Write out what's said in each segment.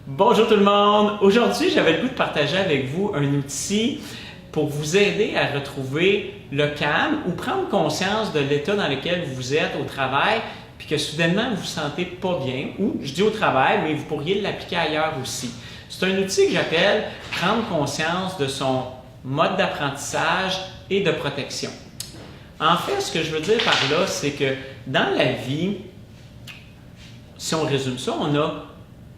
Bonjour tout le monde! Aujourd'hui, j'avais le goût de partager avec vous un outil pour vous aider à retrouver le calme ou prendre conscience de l'état dans lequel vous êtes au travail puis que soudainement vous vous sentez pas bien, ou je dis au travail, mais vous pourriez l'appliquer ailleurs aussi. C'est un outil que j'appelle prendre conscience de son mode d'apprentissage et de protection. En fait, ce que je veux dire par là, c'est que dans la vie, si on résume ça, on a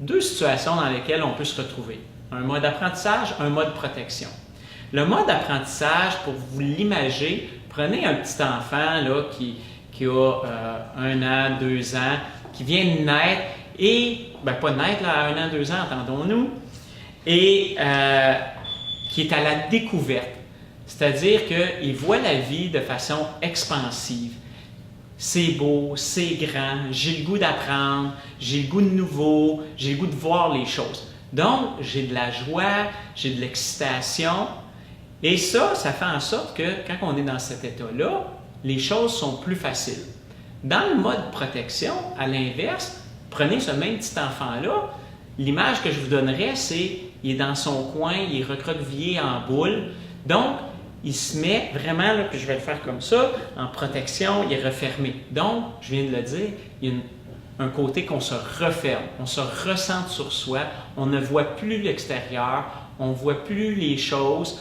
deux situations dans lesquelles on peut se retrouver. Un mode apprentissage, un mode protection. Le mode apprentissage, pour vous l'imager, prenez un petit enfant là, qui a 1 an, 2 ans, qui vient de naître et, pas naître là, à 1 an, 2 ans, entendons-nous, et qui est à la découverte. C'est-à-dire qu'il voit la vie de façon expansive. C'est beau, c'est grand, j'ai le goût d'apprendre, j'ai le goût de nouveau, j'ai le goût de voir les choses. Donc, j'ai de la joie, j'ai de l'excitation. Et ça fait en sorte que quand on est dans cet état-là, les choses sont plus faciles. Dans le mode protection, à l'inverse, prenez ce même petit enfant-là, l'image que je vous donnerais, c'est il est dans son coin, il est recroquevillé en boule. Donc, il se met vraiment, là, puis je vais le faire comme ça, en protection, il est refermé. Donc, je viens de le dire, il y a un côté qu'on se referme, on se ressente sur soi, on ne voit plus l'extérieur, on ne voit plus les choses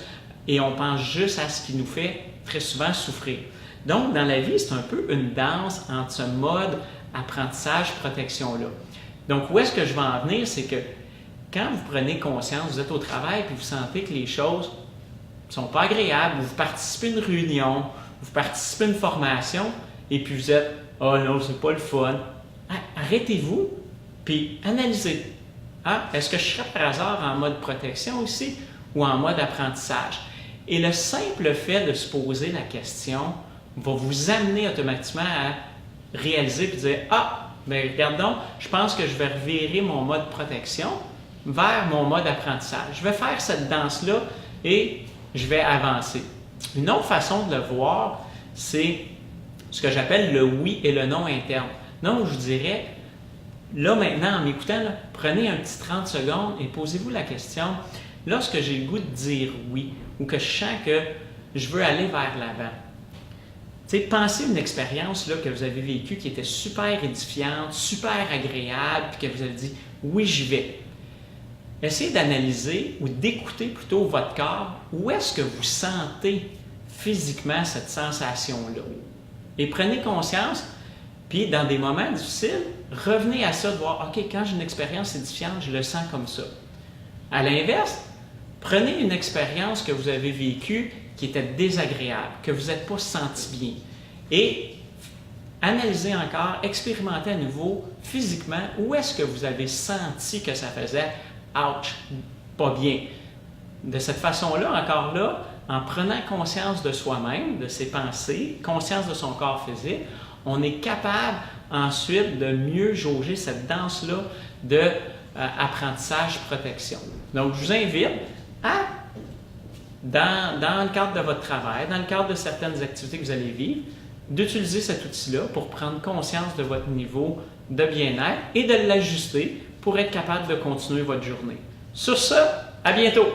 et on pense juste à ce qui nous fait très souvent souffrir. Donc, dans la vie, c'est un peu une danse entre ce mode apprentissage-protection-là. Donc, où est-ce que je vais en venir, c'est que quand vous prenez conscience, vous êtes au travail et vous sentez que les choses ne sont pas agréables, vous participez à une réunion, vous participez à une formation, et puis vous êtes « Oh non, c'est pas le fun ». Arrêtez-vous, puis analysez. Est-ce que je serais par hasard en mode protection ici ou en mode apprentissage? Et le simple fait de se poser la question va vous amener automatiquement à réaliser et dire « Ah, bien regardons, je pense que je vais revirer mon mode protection vers mon mode apprentissage. Je vais faire cette danse-là et je vais avancer. » Une autre façon de le voir, c'est ce que j'appelle le oui et le non interne. Donc, je vous dirais, là maintenant, en m'écoutant, prenez un petit 30 secondes et posez-vous la question, lorsque j'ai le goût de dire oui ou que je sens que je veux aller vers l'avant, pensez à une expérience là, que vous avez vécue qui était super édifiante, super agréable, puis que vous avez dit « oui, j'y vais ». Essayez d'analyser ou d'écouter plutôt votre corps. Où est-ce que vous sentez physiquement cette sensation-là? Et prenez conscience, puis dans des moments difficiles, revenez à ça de voir, OK, quand j'ai une expérience édifiante, je le sens comme ça. À l'inverse, prenez une expérience que vous avez vécue qui était désagréable, que vous n'êtes pas senti bien. Et analysez encore, expérimentez à nouveau physiquement où est-ce que vous avez senti que ça faisait ouch, pas bien. De cette façon-là, encore là, en prenant conscience de soi-même, de ses pensées, conscience de son corps physique, on est capable ensuite de mieux jauger cette danse-là de apprentissage-protection. Donc, je vous invite à, dans le cadre de votre travail, dans le cadre de certaines activités que vous allez vivre, d'utiliser cet outil-là pour prendre conscience de votre niveau de bien-être et de l'ajuster pour être capable de continuer votre journée. Sur ce, à bientôt!